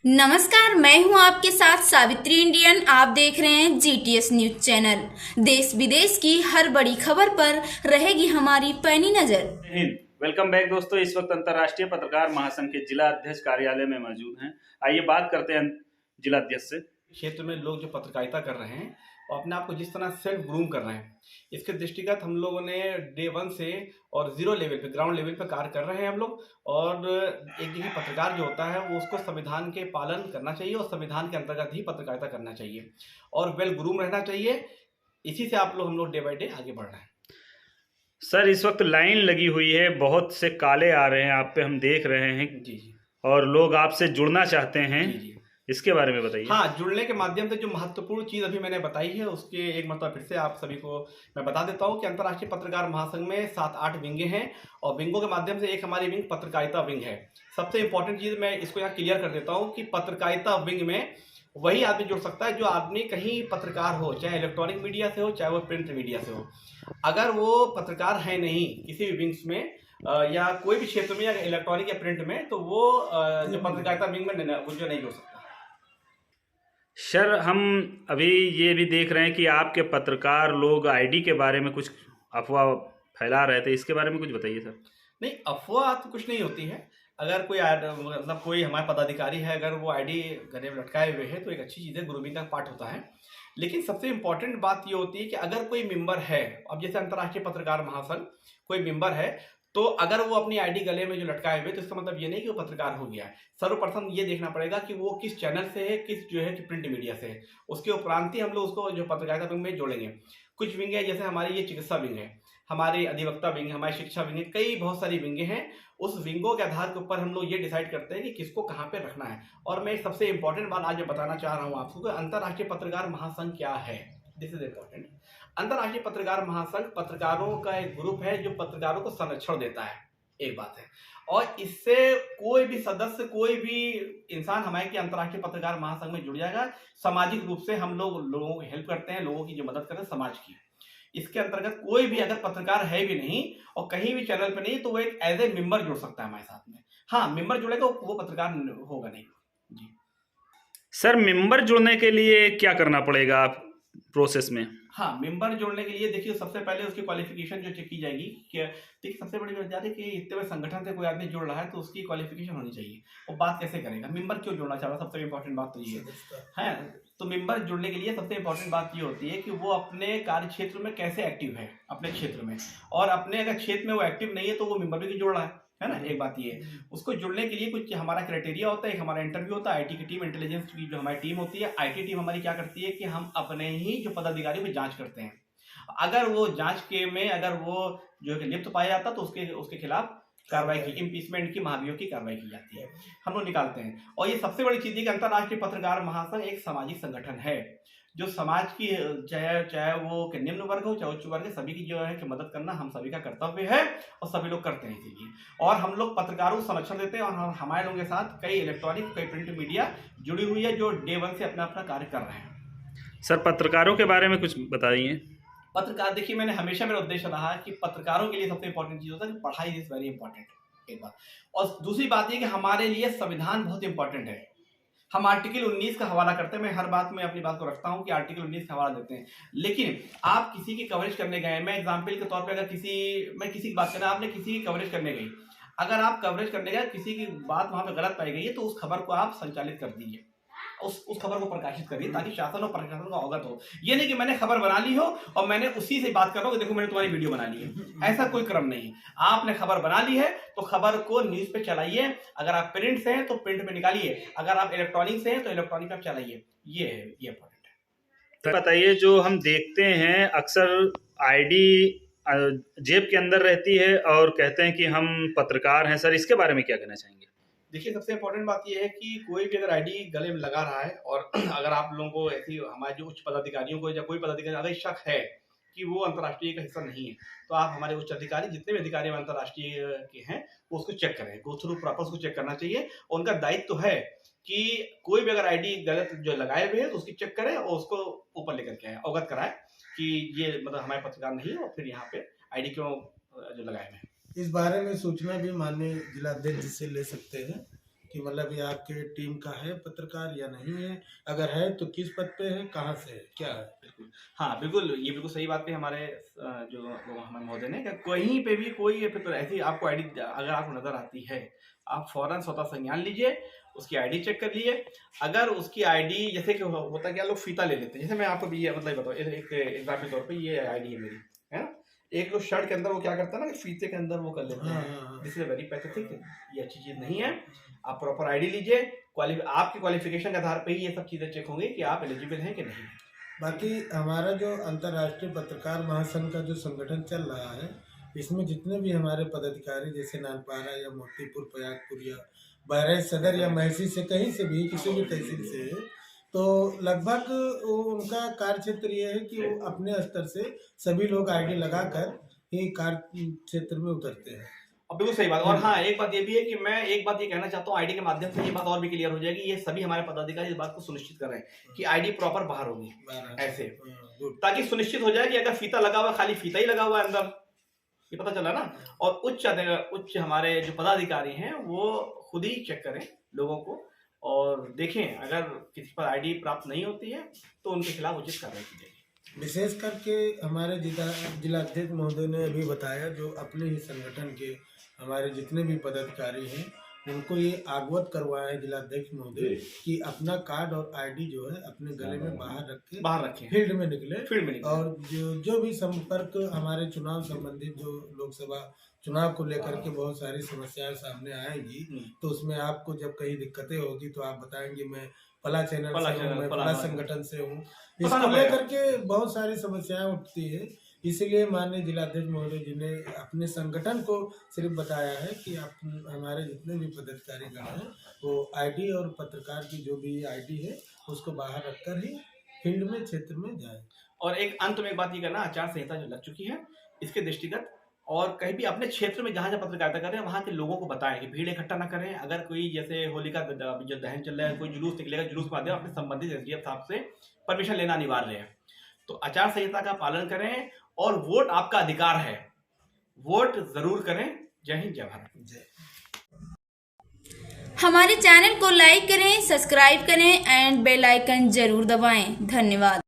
नमस्कार, मैं हूं आपके साथ सावित्री इंडियन। आप देख रहे हैं जीटीएस न्यूज चैनल। देश विदेश की हर बड़ी खबर पर रहेगी हमारी पैनी नजर। हिंद। वेलकम बैक दोस्तों। इस वक्त अंतर्राष्ट्रीय पत्रकार महासंघ के जिला अध्यक्ष कार्यालय में मौजूद हैं। आइए बात करते हैं जिला अध्यक्ष से। क्षेत्र में लोग जो पत्रकारिता कर रहे हैं और अपने आप को जिस तरह सेल्फ ग्रूम कर रहे हैं, इसके दृष्टिगत हम लोगों ने डे 1 से और जीरो लेवल पे, ग्राउंड लेवल पे कार्य कर रहे हैं हम लोग। और एक देखिए, पत्रकार जो होता है वो उसको संविधान के पालन करना चाहिए और संविधान के अंतर्गत ही पत्रकारिता करना चाहिए और वेल ग्रूम रहना चाहिए। इसी से हम लोग डे बाई डे आगे बढ़ रहे हैं। सर, इस वक्त लाइन लगी हुई है, बहुत से काले आ रहे हैं आप पे, हम देख रहे हैं। जी जी। और लोग आपसे जुड़ना चाहते हैं। जी जी। इसके बारे में बताइए। हाँ, जुड़ने के माध्यम से जो महत्वपूर्ण चीज़ अभी मैंने बताई है उसके एक मतलब फिर से आप सभी को मैं बता देता हूँ कि अंतर्राष्ट्रीय पत्रकार महासंघ में 7-8 विंगे हैं और विंगों के माध्यम से एक हमारी विंग पत्रकारिता विंग है। सबसे इंपॉर्टेंट चीज़ मैं इसको यहाँ क्लियर कर देता हूँ कि पत्रकारिता विंग में वही आदमी जुड़ सकता है जो आदमी कहीं पत्रकार हो, चाहे इलेक्ट्रॉनिक मीडिया से हो चाहे वो प्रिंट मीडिया से हो। अगर वो पत्रकार है नहीं किसी भी विंग्स में या कोई भी क्षेत्र में या इलेक्ट्रॉनिक या प्रिंट में, तो वो जो पत्रकारिता विंग में वो जो नहीं जुड़ सकता। सर, हम अभी ये भी देख रहे हैं कि आपके पत्रकार लोग आईडी के बारे में कुछ अफवाह फैला रहे थे। इसके बारे में कुछ बताइए सर। नहीं, अफवाह तो कुछ नहीं होती है। अगर कोई मतलब कोई हमारे पदाधिकारी है, अगर वो आईडी गले में लटकाए हुए है तो एक अच्छी चीज़ है, ग्रूमिंग का पार्ट होता है। लेकिन सबसे इम्पोर्टेंट बात ये होती है कि अगर कोई मेंबर है, अब जैसे अंतर्राष्ट्रीय पत्रकार महासंघ कोई मेंबर है, तो अगर वो अपनी आईडी गले में जो लटकाए हुए, तो इसका मतलब ये नहीं कि वो पत्रकार हो गया है। सर्वप्रथम ये देखना पड़ेगा कि वो किस चैनल से है, किस जो है कि प्रिंट मीडिया से है। उसके उपरांत ही हम लोग उसको जो पत्रकारिता विंग में जोड़ेंगे। कुछ विंग है, जैसे हमारी ये चिकित्सा विंग है, हमारी अधिवक्ता विंग है, हमारी शिक्षा विंग है, कई बहुत सारी विंगे हैं। उस विंगों के आधार के ऊपर हम लोग ये डिसाइड करते हैं कि किसको कहाँ पे रखना है। और मैं सबसे इंपॉर्टेंट बात आज बताना चाह रहा हूँ आपको कि अंतर्राष्ट्रीय पत्रकार महासंघ क्या है। This is important. अंतर्राष्ट्रीय पत्रकार महासंघ पत्रकारों का एक ग्रुप है जो पत्रकारों को संरक्षण देता है, एक बात है। और इससे कोई भी सदस्य, कोई भी इंसान हमारे की अंतर्राष्ट्रीय पत्रकार महासंघ में जुड़ जाएगा। सामाजिक रूप से हम लोग लोगों की हेल्प करते हैं, लोगों की जो मदद करते हैं समाज की। इसके अंतर्गत कोई भी अगर पत्रकार है भी नहीं और कहीं भी चैनल पर नहीं, तो वो एक एज ए मेंबर जुड़ सकता है हमारे साथ में। हाँ, मेंबर जुड़ेगा, वो पत्रकार होगा नहीं। जी सर, मेंबर जुड़ने के लिए क्या करना पड़ेगा प्रोसेस में? हाँ, मेंबर जोड़ने के लिए देखिए, सबसे पहले उसकी क्वालिफिकेशन जो चेक की जाएगी कि देखिए, सबसे बड़ी बात है कि इतने बड़े संगठन से कोई आदमी जुड़ रहा है तो उसकी क्वालिफिकेशन होनी चाहिए। वो बात कैसे करेगा, मेंबर क्यों जुड़ना चाह रहा है, सबसे इंपॉर्टेंट बात तो ये है। तो मेंबर जुड़ने के लिए सबसे इंपॉर्टेंट बात ये होती है कि वो अपने कार्य क्षेत्र में कैसे एक्टिव है अपने क्षेत्र में, और अपने अगर क्षेत्र में वो एक्टिव नहीं है तो वो मेंबर भी क्यों जुड़ रहा है ना। एक बात ये है, उसको जुड़ने के लिए कुछ हमारा क्राइटेरिया होता है। एक हमारा इंटरव्यू होता है, आईटी की टीम, इंटेलिजेंस की जो हमारी टीम होती है। आईटी टीम हमारी क्या करती है कि हम अपने ही जो पदाधिकारियों की जांच करते हैं। अगर वो जांच के में अगर वो जो है लिप्त पाया जाता तो उसके उसके खिलाफ कार्रवाई की, इम्पीचमेंट की, महाभियोग की कार्रवाई की जाती है, हम लोग निकालते हैं। और ये सबसे बड़ी चीज है कि अंतर्राष्ट्रीय पत्रकार महासंघ एक सामाजिक संगठन है जो समाज की, चाहे चाहे वो निम्न वर्ग हो चाहे उच्च वर्ग, सभी की जो है कि मदद करना हम सभी का कर्तव्य है और सभी लोग करते हैं इसीलिए। और हम लोग पत्रकारों को संरक्षण देते हैं और हमारे लोगों के साथ कई इलेक्ट्रॉनिक, कई प्रिंट मीडिया जुड़ी हुई है जो डे 1 से अपना अपना कार्य कर रहे हैं। सर, पत्रकारों के बारे में कुछ बताइए। पत्रकार देखिए, मैंने हमेशा, मेरा उद्देश्य रहा कि पत्रकारों के लिए सबसे इंपॉर्टेंट चीज होता है कि पढ़ाई इज वेरी इंपॉर्टेंट, एक बात। और दूसरी बात ये कि हमारे लिए संविधान बहुत इंपॉर्टेंट है। हम आर्टिकल 19 का हवाला करते हैं। मैं हर बात में अपनी बात को रखता हूं कि आर्टिकल 19 का हवाला देते हैं। लेकिन आप किसी की कवरेज करने गए, मैं एग्जाम्पल के तौर पर अगर मैं किसी की बात कर रहा, आपने किसी की कवरेज करने गई, अगर आप कवरेज करने गए, किसी की बात वहां पर गलत पाई गई है, तो उस खबर को आप संचालित कर दीजिए, उस खबर को प्रकाशित करिए ताकि शासन और प्रशासन को अवगत हो। ये नहीं कि मैंने खबर बना ली हो और मैंने उसी से बात कर रहा हूँ कि देखो मैंने तुम्हारी वीडियो बना ली है। ऐसा कोई क्रम नहीं। आपने खबर बना ली है तो खबर को न्यूज पे चलाइए। अगर आप प्रिंट से हैं तो प्रिंट पे निकालिए, अगर आप इलेक्ट्रॉनिक से हैं तो इलेक्ट्रॉनिक पे चलाइए। ये है, ये इंपॉर्टेंट है। तो बताइए, जो हम देखते हैं अक्सर आईडी जेब के अंदर रहती है और कहते हैं कि हम पत्रकार हैं। सर, इसके बारे में क्या कहना चाहेंगे? देखिए, सबसे इंपॉर्टेंट बात यह है कि कोई भी अगर आईडी गले में लगा रहा है और अगर आप लोगों को ऐसी, हमारे जो उच्च पदाधिकारियों को या कोई पदाधिकारी अगर शक है कि वो अंतर्राष्ट्रीय का हिस्सा नहीं है, तो आप हमारे उच्च अधिकारी, जितने भी अधिकारी अंतर्राष्ट्रीय के हैं, वो उसको चेक करें, गो थ्रू प्रॉपर उसको चेक करना चाहिए। उनका दायित्व है कि कोई भी अगर आईडी गलत जो लगाए हुए हैं तो उसकी चेक करें और उसको ऊपर लेकर के आए, अवगत कराए कि ये मतलब हमारे पत्रकार नहीं है और फिर यहाँ पे आईडी क्यों जो लगाए हुए हैं। इस बारे में सूचना भी माननीय जिलाध्यक्ष जी से ले सकते हैं कि मतलब ये आपके टीम का है पत्रकार या नहीं है, अगर है तो किस पद पे है, कहाँ से है, क्या है? हाँ बिल्कुल, ये बिल्कुल सही बात है हमारे जो हमारे महोदय ने कि कहीं पे भी कोई ऐसी आपको आईडी अगर आपको नजर आती है, आप फौरन स्वतः संज्ञान लीजिए, उसकी आईडी चेक कर लिए। अगर उसकी आईडी जैसे कि होता क्या, लोग फीता ले लेते हैं, जैसे मैं आपको भी ये मतलब बताऊँ, एक एग्जाम्पल के तौर पे ये आईडी है मेरी, है ना। एक लोग शर्ट के अंदर वो क्या करता है ना कि फीते के अंदर वो कर लेते हैं, दिस इज वेरी पैथेटिक, ये अच्छी चीज नहीं है। आप प्रॉपर आईडी लीजिए, आपकी क्वालिफिकेशन के आधार पर ही ये सब चीजें चेक होंगी कि आप एलिजिबल हैं कि नहीं। बाकी हमारा जो अंतर्राष्ट्रीय पत्रकार महासंघ का जो संगठन चल रहा है, इसमें जितने भी हमारे पदाधिकारी जैसे नानपारा या मोतीपुर, प्रयागपुर या बहराइच सदर या महसी से कहीं से भी किसी भी तहसील से है, तो लगभग उनका कार्य क्षेत्र ये है कि वो अपने स्तर से सभी लोग आईडी लगाकर ही कार्य क्षेत्र में उतरते हैं। अब बिल्कुल सही बात। और हाँ, एक बात ये भी है कि मैं एक बात ये कहना चाहता हूँ, आईडी के माध्यम से ये बात और भी क्लियर हो जाएगी, ये सभी हमारे पदाधिकारी इस बात को सुनिश्चित कर रहे हैं कि आईडी प्रॉपर बाहर होगी ऐसे, ताकि सुनिश्चित हो जाए कि अगर फीता लगा हुआ, खाली फीता ही लगा हुआ है अंदर, ये पता चला ना। और उच्च हमारे जो पदाधिकारी हैं वो खुद ही चेक करें लोगों को और देखें, अगर किसी पर आईडी प्राप्त नहीं होती है तो उनके खिलाफ उचित कार्रवाई की जाएगी। विशेष करके हमारे जिलाध्यक्ष महोदय ने अभी बताया, जो अपने ही संगठन के हमारे जितने भी पदाधिकारी हैं उनको ये अवगत करवाया है जिलाध्यक्ष महोदय कि अपना कार्ड और आईडी जो है अपने गले में बाहर रखें, फील्ड में निकले। और जो भी संपर्क हमारे चुनाव संबंधित जो लोकसभा चुनाव को लेकर के बहुत सारी समस्याएं सामने आएंगी, तो उसमें आपको जब कहीं दिक्कतें होगी तो आप बताएंगे मैं फला चैनल से हूँ, मैं फला संगठन से हूँ, इसको लेकर के बहुत सारी समस्याएं उठती है। इसीलिए माननीय जिलाध्यक्ष महोदय जी ने अपने संगठन को सिर्फ बताया है कि आप हमारे जितने भी पदाधिकारी हैं वो आईडी और पत्रकार की जो भी आईडी है उसको बाहर रखकर ही फील्ड में, क्षेत्र में जाए। और एक अंत में एक बात ये करना, आचार संहिता जो लग चुकी है इसके दृष्टिगत, और कहीं भी अपने क्षेत्र में जहाँ जहाँ पत्रकारिता कर रहे हैं वहाँ के लोगों को बताएं कि भीड़ इकट्ठा ना करें। अगर कोई जैसे होली का जो दहन चल रहा है, कोई जुलूस निकलेगा, जुलूस के माध्यम अपने संबंधित एसडीएफ साहब से परमिशन लेना अनिवार्य है। तो आचार संहिता का पालन करें और वोट आपका अधिकार है, वोट जरूर करें। जय हिंद, जय भारत। जय। हमारे चैनल को लाइक करें, सब्सक्राइब करें एंड बेल आइकन जरूर दबाएं। धन्यवाद।